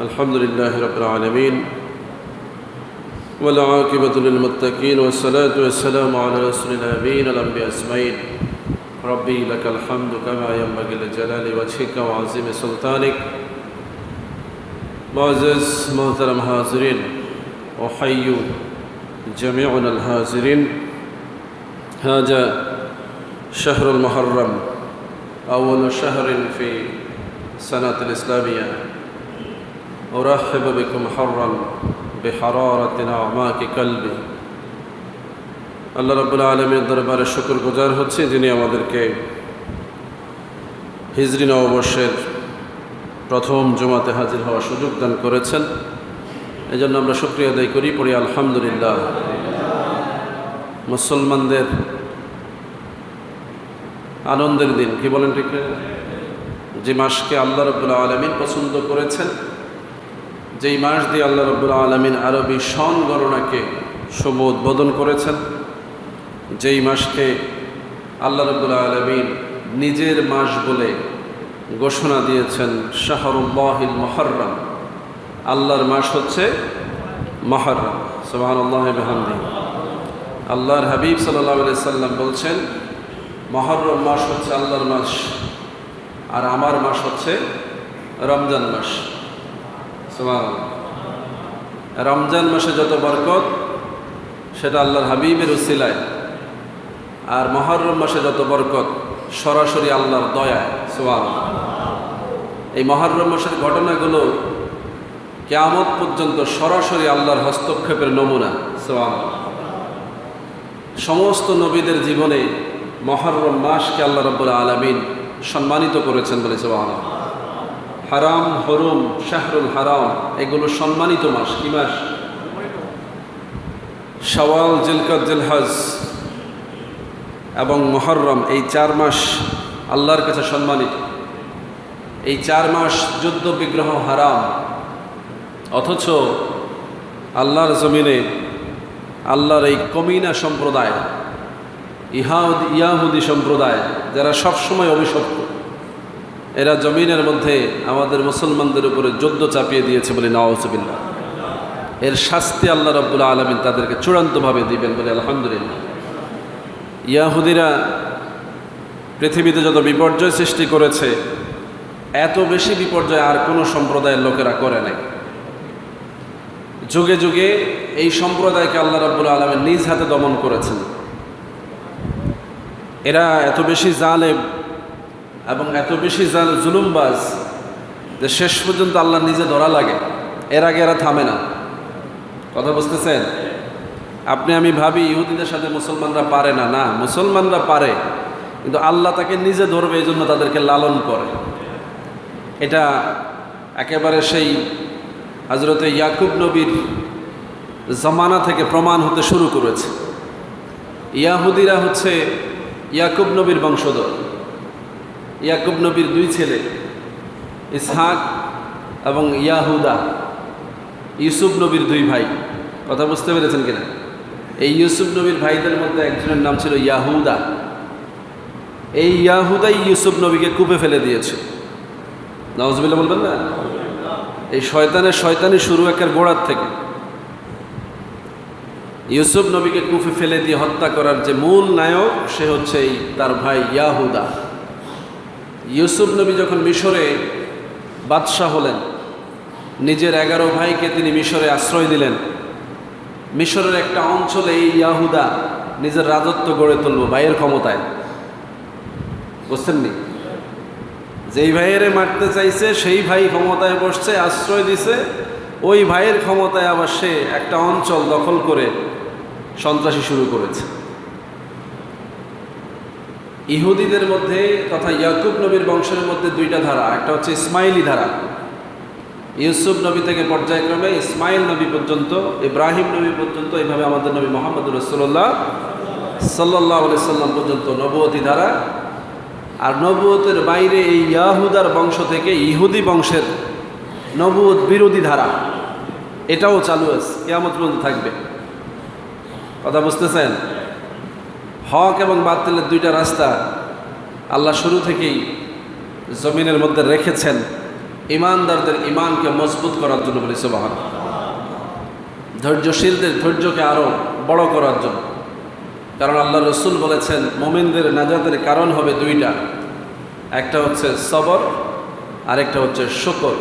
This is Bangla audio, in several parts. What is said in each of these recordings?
الحمد لله رب العالمين والعاقبة للمتقين والصلاة والسلام على رسول الأمين الأنبياء أجمعين ربي لك الحمد كما ينبغي لجلال وجهك وعظيم سلطانك. معزز محترم حاضرين، أحيي جميعنا الحاضرين. هذا شهر المحرم أول شهر في سنة الإسلامية. أرحب بكم حرا بحرارة أعماق قلبي. আল্লাহ রাব্বুল আলামিনের দরবারে শুকরগুজার হচ্ছি, যিনি আমাদেরকে হিজরি নববর্ষের প্রথম জুমাতে হাজির হওয়ার সুযোগ দান করেছেন। এই জন্য আমরা শুকরিয়া আদায় করি, পড়ি আলহামদুলিল্লাহ। মুসলমানদের আনন্দের দিন, কি বলেন ঠিক না? যে মাসকে আল্লাহ রাব্বুল আলামিন পছন্দ করেছেন, যেই মাস দিয়ে আল্লাহ রাব্বুল আলামিন আরবি সন গণনাকে শুভ উদ্বোধন করেছেন, যেই মাসকে আল্লাহ রাব্বুল আলামিন নিজের মাস বলে ঘোষণা দিয়েছেন, শাহরুল্লাহিল মুহররম, আল্লাহর মাস হচ্ছে মুহররম। সুবহানাল্লাহি ওয়া বিহামদিহি। আল্লাহর হাবিব সাল্লাল্লাহু আলাইহি সাল্লাম বলছেন, মুহররম মাস হচ্ছে আল্লাহর মাস, আর আমার মাস হচ্ছে রমজান মাস। সুবহানাল্লাহ। রমজান মাসে যত বরকত সেটা আল্লাহর হাবিবের উসিলায়, আর মুহররম মাসে যত বরকত সরাসরি আল্লাহর দয়ায়। সুবহানাল্লাহ। এই মুহররম মাসের ঘটনাগুলো কিয়ামত পর্যন্ত সরাসরি আল্লাহর হস্তক্ষেপের নমুনা। সুবহানাল্লাহ। সমস্ত নবীদের জীবনে মুহররম মাসকে আল্লাহ রাব্বুল আলামিন সম্মানিত করেছেন বলে। সুবহানাল্লাহ। হারাম, হরুম, শাহরুল হারাম, এগুলো সম্মানিত মাস। কি মাস? শাওয়াল, জিলকদ, জিলহজ এবং মুহররম, এই 4 মাস আল্লাহর কাছে সম্মানিত। এই 4 মাস যুদ্ধ বিগ্রহ হারাম, অথচ আল্লাহর জমিনে আল্লাহর এই কমিনা সম্প্রদায়, ইয়াহুদি সম্প্রদায়, যারা সবসময় অভিশপ্ত, এরা জমিনের মধ্যে আমাদের মুসলমানদের উপরে যুদ্ধ চাপিয়ে দিয়েছে বলে নাউজুবিল্লাহ। এর শাস্তি আল্লাহ রাব্বুল আলামিন তাদেরকে চূড়ান্তভাবে দিবেন বলে আলহামদুলিল্লাহ। ইয়াহুদিরা পৃথিবীতে যত বিপর্যয় সৃষ্টি করেছে, এত বেশি বিপর্যয় আর কোনো সম্প্রদায়ের লোকেরা করে নাই। যুগে যুগে এই সম্প্রদায়কে আল্লাহ রাব্বুল আলামিন নিজ হাতে দমন করেছেন। এরা এত বেশি জালেম এবং এত বেশি জুলুমবাজ যে শেষ পর্যন্ত আল্লাহ নিজে ধরা লাগে। এর আগে এরা থামে না। কথা বুঝতেছেন? আপনি আমি ভাবি ইহুদিদের সাথে মুসলমানরা পারে না, না, মুসলমানরা পারে, কিন্তু আল্লাহ তাকে নিজে ধরবে, এই জন্য তাদেরকে লালন করে। এটা একেবারে সেই হযরতে ইয়াকুব নবীর জামানা থেকে প্রমাণ হতে শুরু করেছে। ইয়াহুদিরা হচ্ছে ইয়াকুব নবীর বংশধর। ইয়াকুব নবীর 2 ছেলে, ইসহাক এবং ইয়াহুদা। ইউসুফ নবীর 2 ভাই। কথা বুঝতে পেরেছেন কিনা? এই ইউসুফ নবীর ভাইদের মধ্যে একজনের নাম ছিল ইয়াহুদা। এই ইয়াহুদাই ইউসুফ নবীকে কূপে ফেলে দিয়েছে। নাউজুবিল্লাহ বলবেন না? এই শয়তানি শুরু একের গোড়ার থেকে। ইউসুফ নবীকে কূপে ফেলে দিয়ে হত্যা করার যে মূল নায়ক, সে হচ্ছে এই তার ভাই ইয়াহুদা। ইউসুফ নবী যখন মিশরে বাদশাহ হলেন, নিজের 11 ভাইকে তিনি মিশরে আশ্রয় দিলেন। মিশরের একটা অঞ্চলে এই ইয়াহুদা নিজের রাজত্ব গড়ে তুলব ভাইয়ের ক্ষমতায়। বুঝছেননি? যেই ভাইয়েরে মারতে চাইছে সেই ভাই ক্ষমতায় বসছে, আশ্রয় দিছে। ওই ভাইয়ের ক্ষমতায় আবার সে একটা অঞ্চল দখল করে সন্ত্রাসী শুরু করেছে। ইহুদিদের মধ্যে তথা ইয়াকুব নবীর বংশের মধ্যে 2টা ধারা। একটা হচ্ছে ইসমাইলি ধারা। ইউসুফ নবী থেকে পর্যায়ক্রমে ইসমাইল নবী পর্যন্ত, ইব্রাহিম নবী পর্যন্ত, এইভাবে আমাদের নবী মুহাম্মদুর রাসূলুল্লাহ সাল্লাল্লাহু আলাইহি সাল্লাম পর্যন্ত নবুয়তি ধারা। আর নবুয়তের বাইরে এই ইয়াহুদার বংশ থেকে ইহুদি বংশের নবুয়ত বিরোধী ধারা, এটাও চালু আছে, কিয়ামত পর্যন্ত থাকবে। কথা বুঝতেছেন? হক এবং বাতিলের 2টা রাস্তা আল্লাহ শুরু থেকেই জমিনের মধ্যে রেখেছেন। ইমানদারদের ইমানকে মজবুত করার জন্য বলি সুবহানাল্লাহ। ধৈর্যশীলদের ধৈর্যকে আরও বড় করার জন্য। কারণ আল্লাহ রসুল বলেছেন মুমিনদের নাজাতের কারণ হবে দুইটা, একটা হচ্ছে সবর, আরেকটা হচ্ছে শুকর।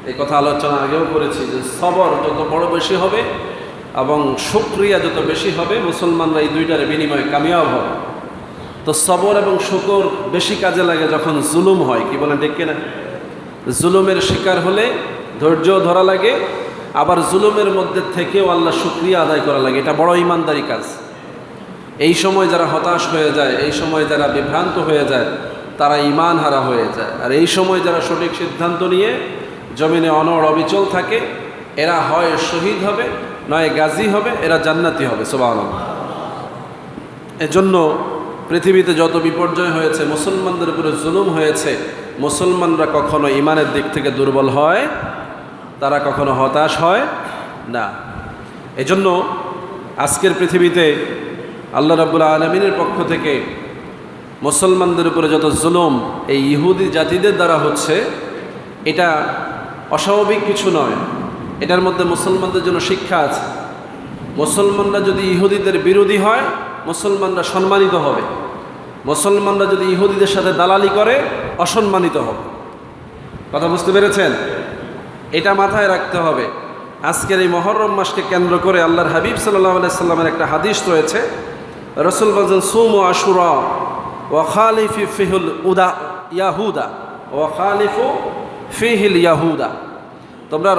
এই কথা আলোচনা আগেও করেছি যে সবর যত বড় বেশি হবে এবং শুকরিয়া যত বেশি হবে, মুসলমানরা এই দুইটার বিনিময়ে কামিয়াব হবে। তো সবর এবং শুকর বেশি কাজে লাগে যখন জুলুম হয়, কি বলেন ঠিক কিনা? জুলুমের শিকার হলে ধৈর্য ধরা লাগে, আবার জুলুমের মধ্যে থেকেও আল্লাহ শুকরিয়া আদায় করা লাগে। এটা বড় ইমানদারি কাজ। এই সময় যারা হতাশ হয়ে যায়, এই সময় যারা বিভ্রান্ত হয়ে যায়, তারা ঈমান হারা হয়ে যায়। আর এই সময় যারা সঠিক সিদ্ধান্ত নিয়ে জমিনে অনড় অবিচল থাকে, এরা হয় শহীদ হবে, নয় গাজী হবে, এরা জান্নাতি হবে। সুবহানাল্লাহ। এজন্য পৃথিবীতে যত বিপর্যয় হয়েছে, মুসলমানদের উপরে জুলুম হয়েছে, মুসলমানরা কখনো ঈমানের দিক থেকে দুর্বল হয়, তারা কখনো হতাশ হয় না। এজন্য আজকের পৃথিবীতে আল্লাহ রাব্বুল আলামিনের পক্ষ থেকে মুসলমানদের উপরে যত জুলুম এই ইহুদি জাতিদের দ্বারা হচ্ছে, এটা অস্বাভাবিক কিছু নয়। এটার মধ্যে মুসলমানদের জন্য শিক্ষা আছে। মুসলমানরা যদি ইহুদিদের বিরোধী হয়, মুসলমানরা সম্মানিত হবে। মুসলমানরা যদি ইহুদিদের সাথে দালালি করে, অসম্মানিত হবে। কথা বুঝতে পেরেছেন? এটা মাথায় রাখতে হবে। আজকের এই মুহররম মাসকে কেন্দ্র করে আল্লাহর হাবিব সাল্লাল্লাহু আলাইহি সাল্লামের একটা হাদিস রয়েছে। রাসূল বলেছেন, সুমু আশুরা ওয়া খালিফু ফিহিল ইয়াহুদা ওয়া খালিফু ফিহিল ইয়াহুদা। তোমরা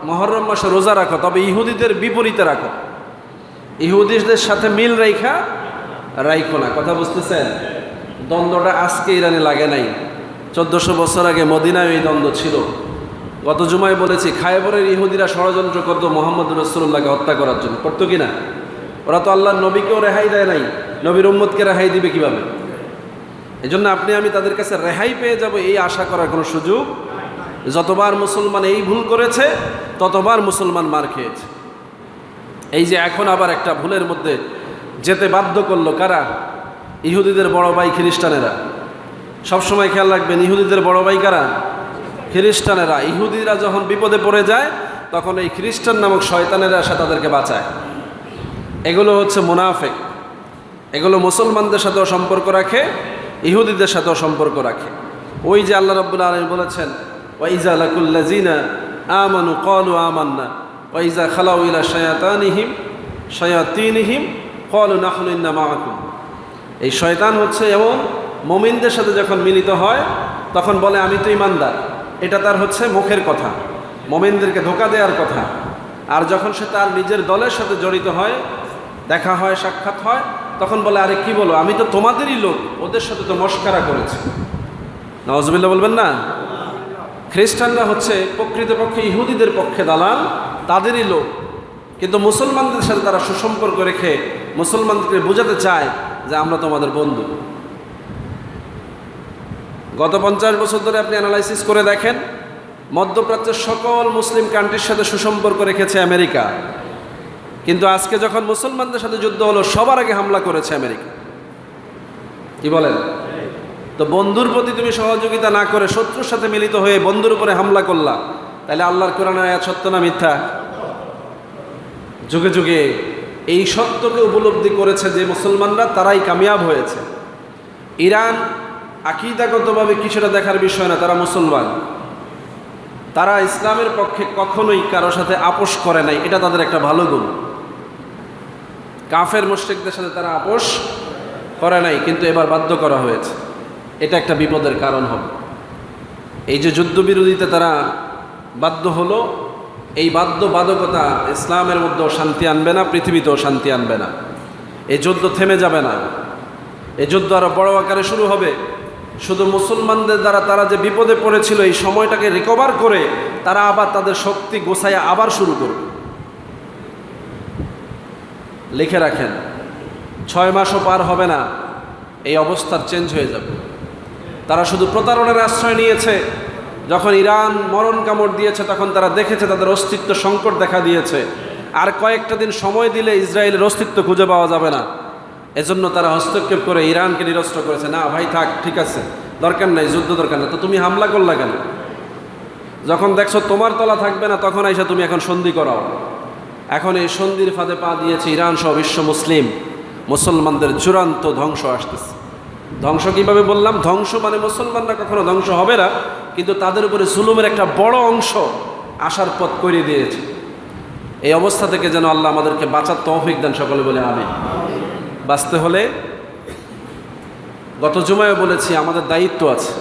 মুহররম মাসে রোজা রাখো, তবে ইহুদিদের বিপরীতে রাখো। ইহুদিদের সাথে মিল রাইখো না। কথা বুঝতেছেন? দ্বন্দ্বটা আজকে ইরানে লাগে নাই, 1400 বছর আগে মদিনায় এই দ্বন্দ্ব ছিল। গত জুমায় বলেছি, খায়বরের ইহুদিরা ষড়যন্ত্র করত মোহাম্মদ রাসূলুল্লাহকে হত্যা করার জন্য, করতো কিনা? ওরা তো আল্লাহর নবীকেও রেহাই দেয় নাই, নবীর উম্মতকে রেহাই দিবে কিভাবে? এই জন্য আপনি আমি তাদের কাছে রেহাই পেয়ে যাব এই আশা করার কোনো সুযোগ। যতবার মুসলমান এই ভুল করেছে, ততবার মুসলমান মার খেয়েছে। এই যে এখন আবার একটা ভুলের মধ্যে যেতে বাধ্য করলো কারা? ইহুদিদের বড় ভাই খ্রিস্টানেরা। সবসময় খেয়াল রাখবেন, ইহুদিদের বড় ভাই কারা? খ্রিস্টানেরা। ইহুদিরা যখন বিপদে পড়ে যায়, তখন এই খ্রিস্টান নামক শয়তানেরা এসে তাদেরকে বাঁচায়। এগুলো হচ্ছে মুনাফিক। এগুলো মুসলমানদের সাথেও সম্পর্ক রাখে, ইহুদিদের সাথেও সম্পর্ক রাখে। ওই যে আল্লাহ রাব্বুল আলামিন বলেছেন, ওয়া ইযা লাকুল্লাযিনা আমানু ক্বালু আমান্না ওয়া ইযা খালাউ ইলা শায়াতিনহিম ক্বালু নাহনু ইন্না মাআকুম। এই শয়তান হচ্ছে এমন, মুমিনদের সাথে যখন মিলিত হয় তখন বলে আমি তো ঈমানদার। এটা তার হচ্ছে মুখের কথা, মুমিনদেরকে ধোঁকা দেওয়ার কথা। আর যখন সে তার নিজের দলের সাথে জড়িত হয়, দেখা হয়, সাক্ষাৎ হয়, তখন বলে আরে কি বলো, আমি তো তোমাদেরই লোক, ওদের সাথে তো মশকারা করেছি। নাউজুবিল্লাহ বলবেন না? খ্রিস্টানরা হচ্ছে প্রকৃতপক্ষে ইহুদিদের পক্ষে দালাল, তাদেরই লোক, কিন্তু মুসলমানদের সাথে তারা সুসম্পর্ক রেখে মুসলমানদেরকে বোঝাতে চায় যে আমরা তোমাদের বন্ধু। গত 50 বছর ধরে আপনি অ্যানালাইসিস করে দেখেন, মধ্যপ্রাচ্যের সকল মুসলিম কান্ট্রির সাথে সুসম্পর্ক রেখেছে আমেরিকা, কিন্তু আজকে যখন মুসলমানদের সাথে যুদ্ধ হলো, সবার আগে হামলা করেছে আমেরিকা। কি বলেন? তো বন্ধুর প্রতি তুমি সহযোগিতা না করে শত্রুর সাথে মিলিত হয়ে বন্ধুর উপরে হামলা করলা, তাহলে আল্লাহর কোরআনের আয়াত সত্য না মিথ্যা? যুগে যুগে এই সত্যকে উপলব্ধি করেছে যে মুসলমানরা, তারাই কামিয়াব হয়েছে। ইরান আকীদাগতভাবে কিছুটা দেখার বিষয় না, তারা মুসলমান, তারা ইসলামের পক্ষে কখনোই কারোর সাথে আপোষ করে নাই, এটা তাদের একটা ভালো গুণ। কাফের মুশরিকদের সাথে তারা আপোষ করে নাই, কিন্তু এবার বাধ্য করা হয়েছে। এটা একটা বিপদের কারণ হবে। এই যে যুদ্ধবিরোধীতে তারা বাধ্য হলো, এই বাধ্যবাধকতা ইসলামের মধ্যেও শান্তি আনবে না, পৃথিবীতেও শান্তি আনবে না। এই যুদ্ধ থেমে যাবে না, এই যুদ্ধ আরো বড় আকারে শুরু হবে। শুধু মুসলমানদের দ্বারা তারা যে বিপদে পড়েছিল, এই সময়টাকে রিকভার করে তারা আবার তাদের শক্তি গোছায় আবার শুরু করবে। লিখে রাখেন, 6 মাসও পার হবে না, এই অবস্থার চেঞ্জ হয়ে যাবে। তারা শুধু প্রতারণার আশ্রয় নিয়েছে। যখন ইরান মরণ কামড় দিয়েছে, তখন তারা দেখেছে তাদের অস্তিত্ব সংকট দেখা দিয়েছে। আর কয়েকটা দিন সময় দিলে ইসরায়েলের অস্তিত্ব খুঁজে পাওয়া যাবে না। এজন্য তারা হস্তক্ষেপ করে ইরানকে নিরস্ত্র করেছে। না ভাই থাক, ঠিক আছে, দরকার নাই, যুদ্ধ দরকার না, তো তুমি হামলা করলা কেন? যখন দেখছো তোমার তলা থাকবে না, তখন আইসা তুমি এখন সন্ধি করাও। এখন এই সন্ধির ফাঁদে পা দিয়েছে ইরান সহ বিশ্ব মুসলমানদের চূড়ান্ত ধ্বংস আসতেছে। ধ্বংস কিভাবে বললাম? ধ্বংস মানে মুসলমানরা কখনো ধ্বংস হবে না, কিন্তু তাদের উপরে জুলুমের একটা বড় অংশ আসার পথ করে দিয়েছে। এই অবস্থা থেকে যেন আল্লাহ আমাদেরকে বাঁচার তৌফিক দেন, সকলে বলে আমিন। বাঁচতে হলে গত জুমায় বলেছি আমাদের দায়িত্ব আছে।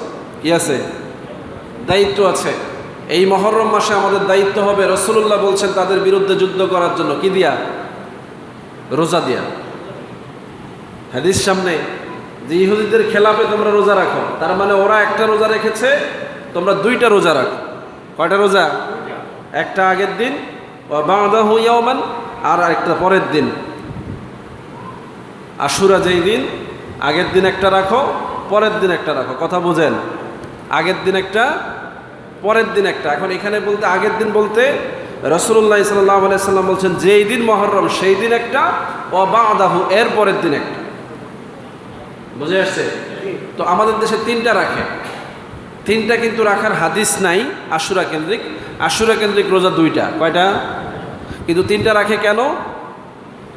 কি আছে? দায়িত্ব আছে। এই মহররম মাসে আমাদের দায়িত্ব হবে, রাসূলুল্লাহ বলছেন তাদের বিরুদ্ধে যুদ্ধ করার জন্য। কি দিয়া? রোজা দিয়া। হাদিস সামনে যে ইহুদিদের খেলাফে তোমরা রোজা রাখো, তার মানে ওরা একটা রোজা রেখেছে, তোমরা দুইটা রোজা রাখো। কয়টা রোজা? একটা আগের দিন বা'দাহু ইয়াওমান, আর একটা পরের দিন আশুরা। যেই দিন আগের দিন একটা রাখো, পরের দিন একটা রাখো। কথা বুঝেন? আগের দিন একটা, পরের দিন একটা। এখন এখানে বলতে আগের দিন বলতে রাসূলুল্লাহ সাল্লাল্লাহু আলাইহি সাল্লাম বলছেন যেই দিন মুহররম সেই দিন একটা, ও বা'দাহু এর পরের দিন একটা। বুঝে আসছে? তো আমাদের দেশে তিনটা রাখে, তিনটা কিন্তু রাখার হাদিস নাই আশুরা কেন্দ্রিক। আশুরা কেন্দ্রিক রোজা দুইটা। কয়টা? কিন্তু তিনটা রাখে কেন?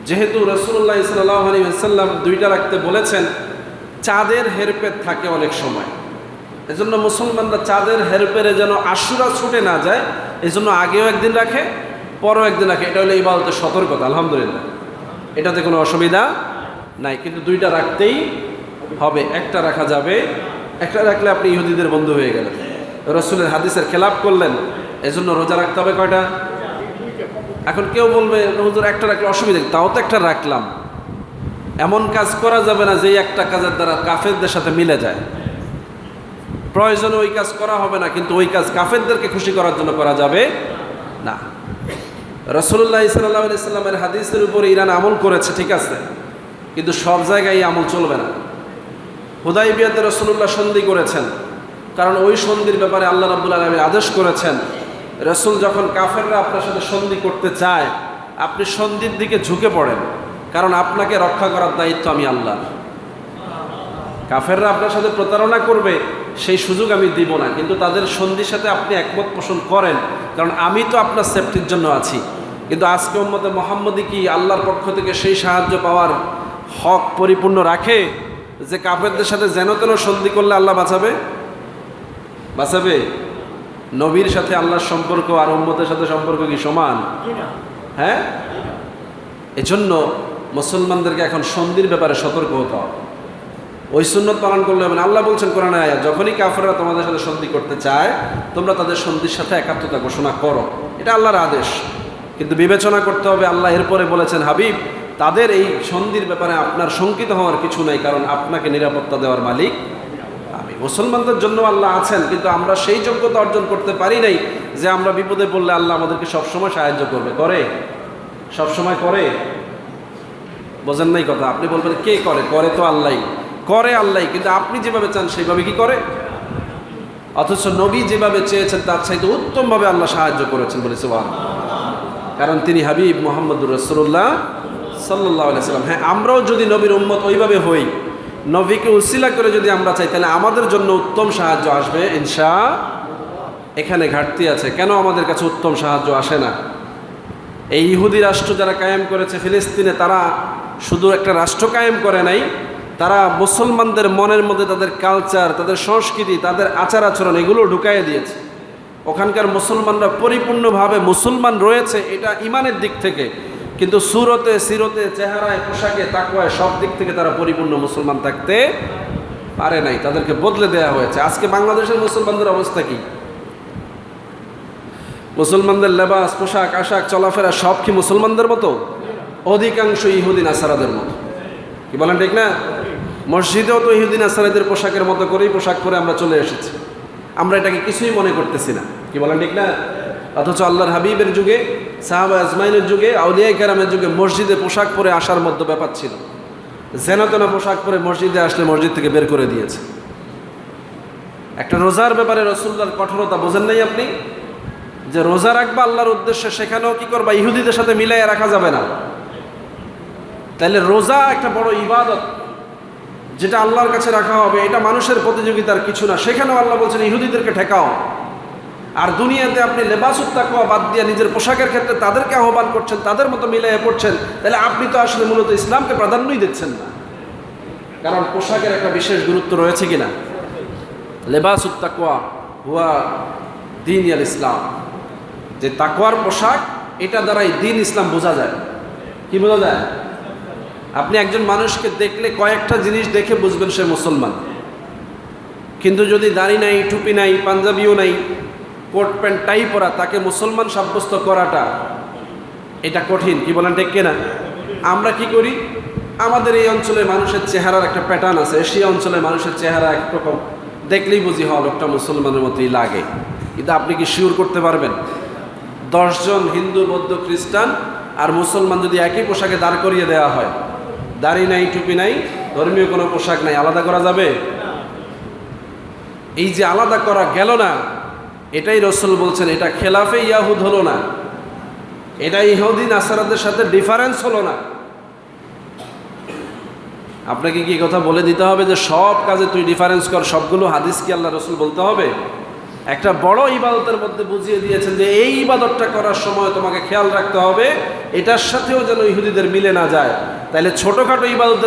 যেহেতু রাসূলুল্লাহ সাল্লাল্লাহু আলাইহি ওয়াসাল্লাম দুইটা রাখতে বলেছেন, চাঁদের হেরফের থাকে অনেক সময়। এজন্য মুসলমানরা চাঁদের হেরফেরে যেন আশুরা ছুটে না যায়, এজন্য আগেও একদিন রাখে, পরেও একদিন রাখে। এটা হলো ইবাদতের সতর্কতা। আলহামদুলিল্লাহ, এটাতে কোনো অসুবিধা নাই। কিন্তু দুইটা রাখতেই হবে, একটা রাখা যাবে। একটা রাখলে আপনি ইহুদিদের বন্ধু হয়ে গেলেন, রাসূলের হাদিসের খেলাপ করলেন। এজন্য রোজা রাখতে হবে কয়টা? এখন কেউ বলবে হুজুর একটা রাখলে অসুবিধা, তাও তো একটা রাখলাম। এমন কাজ করা যাবে না যেই একটা কাজের দ্বারা কাফেরদের সাথে মিলে যায়। প্রয়োজনে ওই কাজ করা হবে না, কিন্তু ওই কাজ কাফেরদেরকে খুশি করার জন্য করা যাবে না। রাসূলুল্লাহ সাল্লাল্লাহু আলাইহি সাল্লামের হাদিসের উপর ইরান আমল করেছে, ঠিক আছে, কিন্তু সব জায়গায় এই আমল চলবে না। হুদাইবিয়াতে রাসূলুল্লাহ সন্ধি করেছেন, কারণ ওই সন্ধির ব্যাপারে আল্লাহ রাব্বুল আলামিন আদেশ করেছেন। রাসূল যখন কাফেররা আপনার সাথে সন্ধি করতে চায়, আপনি সন্ধির দিকে ঝুঁকে পড়েন, কারণ আপনাকে রক্ষা করার দায়িত্ব আমি আল্লাহর। কাফেররা আপনার সাথে প্রতারণা করবে, সেই সুযোগ আমি দিব না, কিন্তু তাদের সন্ধির সাথে আপনি একমত পোষণ করেন, কারণ আমি তো আপনার সেফটির জন্য আছি। কিন্তু আজকে উম্মতে মুহাম্মদী কি আল্লাহর পক্ষ থেকে সেই সাহায্য পাওয়ার হক পরিপূর্ণ রাখে যে কাফেরদের সাথে যেন তেন সন্ধি করলে আল্লাহ বাঁচাবে? বাঁচাবে? নবীর সাথে আল্লাহর সম্পর্ক আর উম্মতের সাথে সম্পর্ক কি সমান? হ্যাঁ। এজন্য মুসলমানদেরকে এখন সন্ধির ব্যাপারে সতর্ক হতে হবে। ওই সুন্নত পালন করলে হবে না। আল্লাহ বলছেন কোরআনে আয়াত, যখনই কাফেররা তোমাদের সাথে সন্ধি করতে চায়, তোমরা তাদের সন্ধির সাথে একাত্মতা ঘোষণা করো। এটা আল্লাহর আদেশ, কিন্তু বিবেচনা করতে হবে। আল্লাহ এরপরে বলেছেন, হাবিব, তাদের এই সন্ধির ব্যাপারে আপনার শঙ্কিত হওয়ার কিছু নাই, কারণ আপনাকে নিরাপত্তা দেওয়ার মালিক আমি। মুসলমানদের জন্য আল্লাহ আছেন, কিন্তু আমরা সেই যোগ্যতা অর্জন করতে পারি নাই যে আমরা বিপদে পড়লে আল্লাহ আমাদেরকে সবসময় সাহায্য করবে। করে? সবসময় করে? বোঝেন নাই কথা? আপনি বলবেন কে করে? করে তো আল্লাহ, করে আল্লাহ, কিন্তু আপনি যেভাবে চান সেইভাবে কি করে? অথচ নবী যেভাবে চেয়েছেন তার চাইতে উত্তমভাবে আল্লাহ সাহায্য করেছেন, বলেছে কারণ তিনি হাবিব মুহাম্মদুর রাসূলুল্লাহ সাল্লাল্লাহু আলাইহি সাল্লাম। হ্যাঁ, আমরাও যদি নবীর উম্মত ওইভাবে হই, নবীকে উসিলা করে যদি আমরা চাই, তাহলে আমাদের জন্য উত্তম সাহায্য আসবে ইনশাআল্লাহ। এখানে ঘাটতি আছে, কেন আমাদের কাছে উত্তম সাহায্য আসে না? এই ইহুদি রাষ্ট্র যারা কায়েম করেছে ফিলিস্তিনে, তারা শুধু একটা রাষ্ট্র কায়েম করে নাই, তারা মুসলমানদের মনের মধ্যে তাদের কালচার, তাদের সংস্কৃতি, তাদের আচার আচরণ এগুলো ঢুকাইয়ে দিয়েছে। ওখানকার মুসলমানরা পরিপূর্ণভাবে মুসলমান রয়েছে, এটা ইমানের দিক থেকে, কিন্তু সুরতে, সিরতে, চেহারায়, পোশাকে, তাকওয়ায়, সব দিক থেকে তারা পরিপূর্ণ মুসলমান থাকতে পারে নাই। তাদেরকে বদলে দেওয়া হয়েছে। আজকে বাংলাদেশের মুসলমানদের অবস্থা কি? মুসলমানদের লেবাস, পোশাক আশাক, চলাফেরা সব কি মুসলমানদের মতো? অধিকাংশ ইহুদি নাসারাদের মতো। কি বলেন, ঠিক না? মসজিদেও তো ইহুদি নাসারাদের পোশাকের মতো করেই পোশাক পরে আমরা চলে এসেছি। আমরা এটাকে কিছুই মনে করতেছি না। কি বলেন, ঠিক না? অথচ আল্লাহর হাবিবের যুগে, সাহাবা আজমাইনের যুগে, আউলিয়া কেরামের যুগে মসজিদে পোশাক পরে আসার মধ্যে ব্যাপার ছিল। যেন তেন পোশাক পরে মসজিদে আসলে মসজিদ থেকে বের করে দিয়েছে। একটা রোজার ব্যাপারে রাসূলুল্লাহর কঠোরতা বোঝেন নাই আপনি? যে রোজা রাখবা আল্লাহর উদ্দেশ্যে, সেখানেও কি করবা? ইহুদিদের সাথে মিলাইয়া রাখা যাবে না। তাহলে রোজা একটা বড় ইবাদত, যেটা আল্লাহর কাছে রাখা হবে, এটা মানুষের প্রতিযোগিতার কিছু না। সেখানেও আল্লাহ বলছেন ইহুদিদেরকে ঠেকাও। আর দুনিয়াতে আপনি লেবাসুত তাকওয়া বাদ দিয়ে নিজের পোশাকের ক্ষেত্রে তাদেরকে আহ্বান করছেন, তাদের মতো মিলিয়ে পড়ছেন, তাহলে আপনি তো আসলে মূলত ইসলামকে প্রাধান্যই দিচ্ছেন না। কারণ পোশাকের একটা বিশেষ গুরুত্ব রয়েছে কিনা। লেবাসুত তাকওয়া হুয়া দ্বীন আল ইসলাম, যে তাকওয়ার পোশাক, এটা দ্বারাই দ্বীন ইসলাম বোঝা যায়। কি বোঝা যায়? আপনি একজন মানুষকে দেখলে কয়েকটা জিনিস দেখে বুঝবেন সে মুসলমান, কিন্তু যদি দাড়ি নাই, টুপি নাই, পাঞ্জাবিও নাই, কোট প্যান্ট টাই পরা, তাকে মুসলমান সাব্যস্ত করাটা এটা কঠিন। কি বলেন ঠিক কিনা? আমরা কি করি, আমাদের এই অঞ্চলে মানুষের চেহারার একটা প্যাটার্ন আছে, এশিয়া অঞ্চলের মানুষের চেহারা একরকম, দেখলেই বুঝি হওয়া লোকটা মুসলমানের মতোই লাগে। কিন্তু আপনি কি শিওর করতে পারবেন 10 জন হিন্দু, বৌদ্ধ, খ্রিস্টান আর মুসলমান যদি একই পোশাকে দাঁড় করিয়ে দেওয়া হয়, দাড়ি নাই, টুপি নাই, ধর্মীয় কোনো পোশাক নাই, আলাদা করা যাবে? এই যে আলাদা করা গেল না, এটাই রাসূল বলছেন এটা খেলাফে ইয়াহুদ হলো না, এটা ইহুদি নাসারাদের সাথে ডিফারেন্স হলো না। আপনাকে কি কথা বলে দিতে হবে যে সব কাজে তুই ডিফারেন্স কর, সবগুলো হাদিস কি আল্লাহ রাসূল বলতে হবে? একটা বড় ইবাদতের মধ্যে বুঝিয়ে দিয়েছেন যে এই ইবাদতটা করার সময় তোমাকে খেয়াল রাখতে হবে এটার সাথেও যেন ইহুদিদের মিলে না যায়। তাইলে ছোটখাটো ইবাদতের